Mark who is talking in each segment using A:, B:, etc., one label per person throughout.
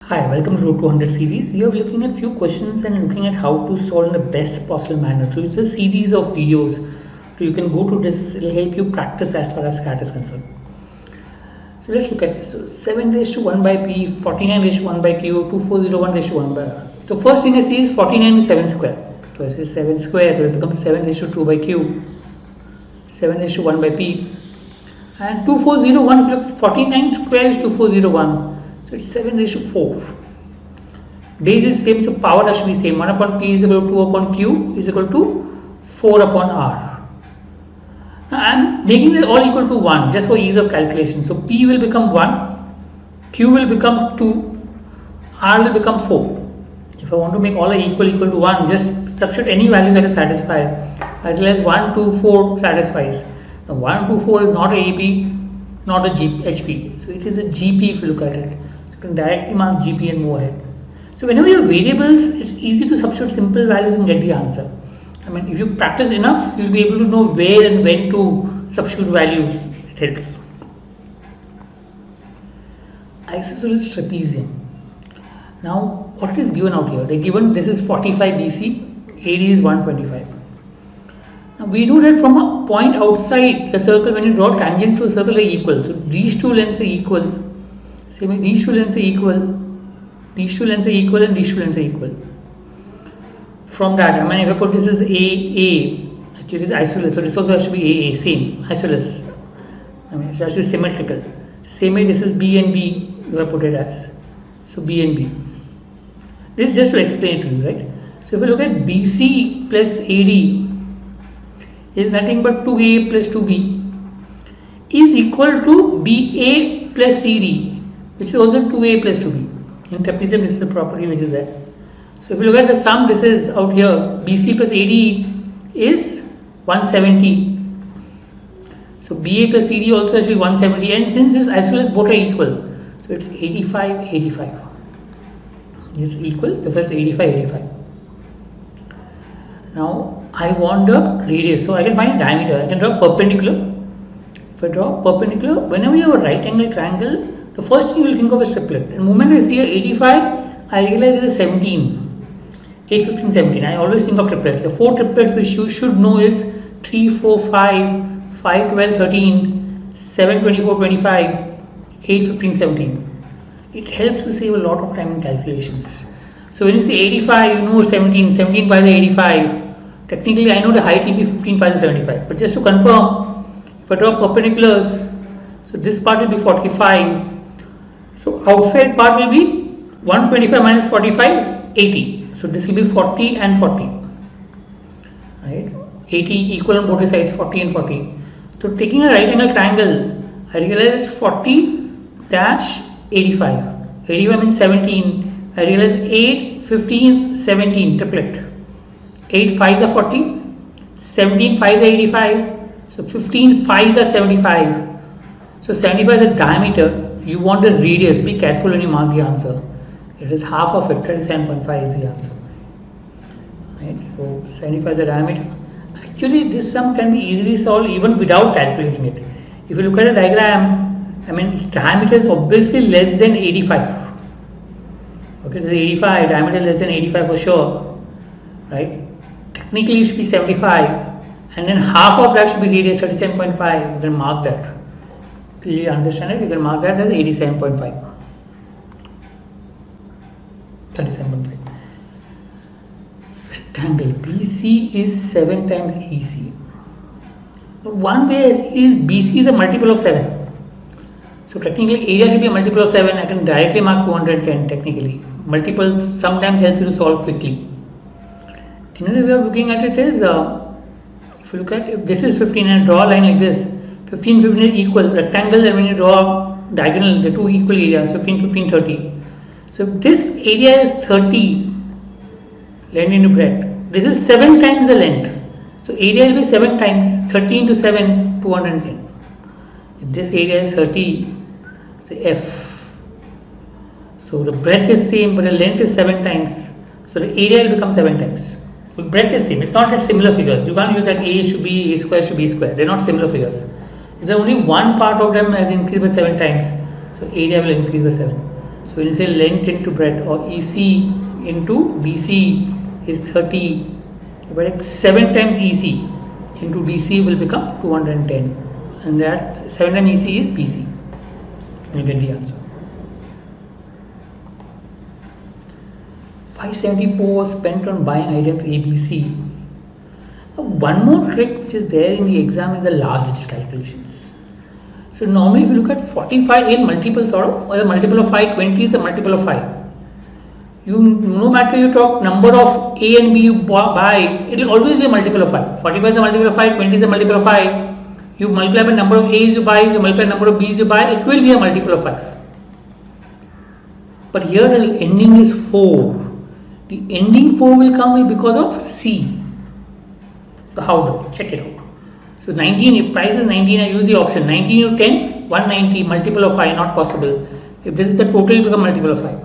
A: Hi, welcome to Road to 100 series. Here we're looking at few questions and looking at how to solve in the best possible manner. So it's a series of videos. So you can go to this, it will help you practice as far as CAT is concerned. So let's look at this. So 7 raised to 1 by P, 49 raised to 1 by Q, 2401 raised to 1 by R. The first thing I see is 49 is 7 square. So I say 7 square, it becomes 7 raised to 2 by Q, 7 raised to 1 by P. And 2401, if you look at 49 square is 2401. So it's 7 raised to 4. Days is same, so power has to be same. 1 upon P is equal to 2 upon Q is equal to 4 upon R. Now I am making it all equal to 1 just for ease of calculation. So P will become 1, Q will become 2, R will become 4. If I want to make all equal to 1, just substitute any value that is satisfied. I realize 1, 2, 4 satisfies. Now 1, 2, 4 is not a AP, not a HP. So it is a GP if you look at it. You can directly mark GP and move ahead. So whenever you have variables, it's easy to substitute simple values and get the answer. I mean, if you practice enough, you'll be able to know where and when to substitute values. It helps. Isosceles trapezium. Now, what is given out here? They given this is 45 BC, AD is 125. Now we know that from a point outside the circle, when you draw tangents to a circle, they are equal. So these two lengths are equal. Same, these two lengths are equal. These two lengths are equal, and these two lengths are equal. From that, I mean, if I put this as AA, actually it is isosceles, so this also has to be AA, same, isosceles. I mean, it has to be symmetrical. Same way, this is B and B, if I put it as. So B and B. This is just to explain it to you, right? So if you look at BC plus AD is nothing but 2A plus 2B is equal to BA plus CD, which is also 2A plus 2B. In trapezium, this is the property which is there. So if you look at the sum, this is out here, BC plus AD is 170. So BA plus CD also has to be 170, and since this isosceles both are equal, so it's 85, 85. This is equal, the first 85, 85. Now I want the radius, so I can find a diameter. I can draw perpendicular. If I draw perpendicular, whenever you have a right angle triangle, the first thing you will think of is triplet. And the moment I see a 85, I realize it is 17. 8, 15, 17. I always think of triplets. The 4 triplets which you should know is 3, 4, 5, 5, 12, 13, 7, 24, 25, 8, 15, 17. It helps to save a lot of time in calculations. So when you say 85, you know 17, 17 pi is 85. Technically, I know the height will be 15 pi is 75. But just to confirm, if I draw perpendiculars, so this part will be 45. So outside part will be 125 minus 45, 80. So this will be 40 and 40. Right? 80 equal on both sides, 40 and 40. So taking a right angle triangle, I realize 40 dash 85. 85 means 17. I realize 8, 15, 17 triplet. 8 5s are 40, 17 5s are 85. So 15 5s are 75. So 75 is the diameter. You want the radius. Be careful when you mark the answer. It is half of it. 37.5 is the answer. Right? So 75 is the diameter. Actually, this sum can be easily solved even without calculating it. If you look at a diagram, I mean, diameter is obviously less than 85. Okay, this is 85. Diameter less than 85 for sure. Right? Technically, it should be 75, and then half of that should be radius 37.5. You can mark that. You understand it? You can mark that as 87.5. 37.5. Rectangle BC is 7 times EC. One way is BC is a multiple of 7. So technically area should be a multiple of 7. I can directly mark 210 technically. Multiples sometimes help you to solve quickly. Another way of looking at it is, if you look at, if this is 15 and draw a line like this, 15, 15 is equal. Rectangle, and when you draw diagonal, the two equal areas, 15, 15, 30. So if this area is 30, length into breadth, this is 7 times the length. So area will be 7 times, 30 into 7, 210. If this area is 30, say F. So the breadth is same, but the length is 7 times. So the area will become 7 times. But breadth is same. It's not at similar figures. You can't use that A should be A square should be square. They're not similar figures. Is there only one part of them has increased by 7 times, so area will increase by 7. So when you say length into breadth, or EC into DC is 30, but 7 times EC into DC will become 210, and that 7 times EC is BC. You get the answer. 574 spent on buying items ABC. One more trick which is there in the exam is the last digit calculations. So normally if you look at 45 in multiple sort of, or the multiple of 5, 20 is the multiple of 5. You, no matter you talk number of A and B you buy, it will always be a multiple of 5. 45 is the multiple of 5, 20 is the multiple of 5. You multiply by number of A's you buy, you multiply number of B's you buy, it will be a multiple of 5. But here the ending is 4. The ending 4 will come because of C. So how do? Check it out. So 19, if price is 19, I use the option 19 into 10, 190, multiple of 5, not possible. If this is the total, it will become multiple of 5.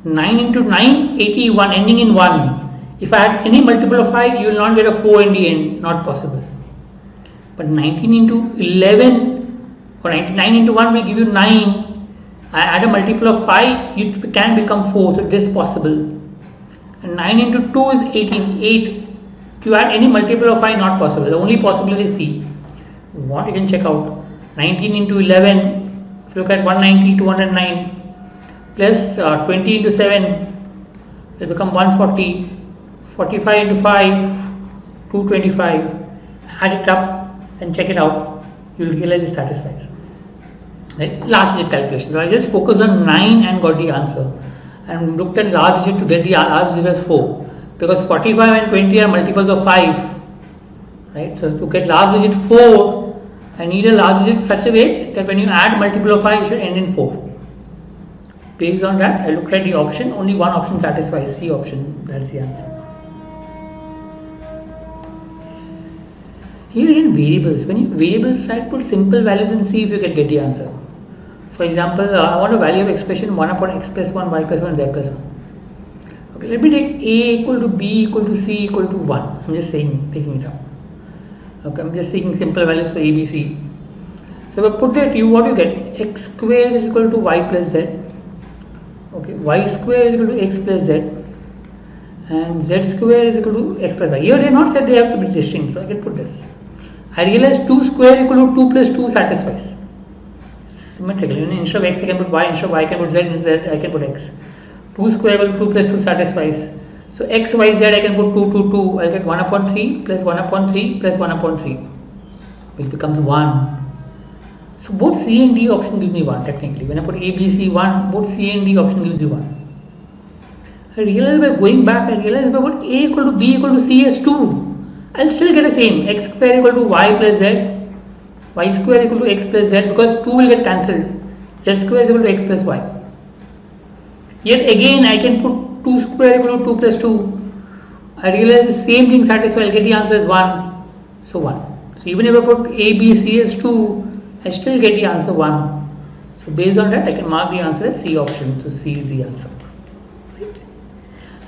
A: 9 into 9, 81, ending in 1. If I had any multiple of 5, you will not get a 4 in the end, not possible. But 19 into 11 or 99 into 1 will give you 9. I add a multiple of 5, it can become 4, so it is possible. And 9 into 2 is 18, 8. If you add any multiple of 5, not possible. The only possibility is C. What you can check out, 19 into 11, if you look at 190, 209, plus 20 into 7, it will become 140, 45 into 5, 225, add it up and check it out, you will realize it satisfies. Right? Last digit calculation. So I just focused on 9 and got the answer, and looked at last digit to get the last digit as 4, because 45 and 20 are multiples of 5. Right? So to get last digit 4, I need a last digit such a way that when you add multiple of 5, it should end in 4. Based on that, I looked at the option, only one option satisfies, C option, that's the answer. Here again, variables. When you variables side, put simple values and see if you can get the answer. For example, I want a value of expression 1 upon x plus 1, y plus 1, z plus 1. Okay, let me take a equal to b equal to c equal to 1. I'm just saying, taking it up. Okay, I'm just seeking simple values for a, b, c. So if I put that, what do you get? X square is equal to y plus z. Okay, y square is equal to x plus z. And z square is equal to x plus y. Here they have not said they have to be distinct, so I can put this. I realize 2 square equal to 2 plus 2 satisfies. Symmetrical. Instead of x I can put y, instead of y I can put z, instead I can put x. 2 square equal to 2 plus 2 satisfies. So x, y, z I can put 2, 2, 2. I get 1 upon 3 plus 1 upon 3 plus 1 upon 3, which becomes 1. So both C and D option give me 1 technically. When I put A, B, C 1, both C and D option gives you 1. I realize by going back, I realize if I put A equal to B equal to C as 2, I'll still get the same. X square equal to y plus z, y square equal to x plus z, because 2 will get cancelled. Z square is equal to x plus y. Yet again I can put 2 square equal to 2 plus 2. I realize the same thing satisfies. I'll get the answer as 1. So 1. So even if I put A, B, C as 2, I still get the answer 1. So based on that I can mark the answer as C option. So C is the answer. Right.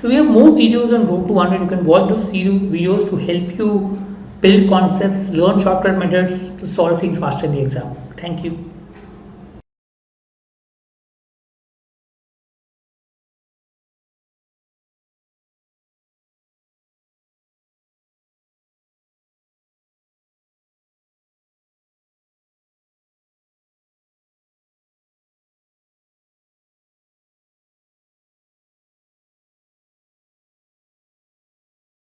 A: So we have more videos on Road to 100. You can watch those videos to help you build concepts, learn shortcut methods to solve things faster in the exam. Thank you.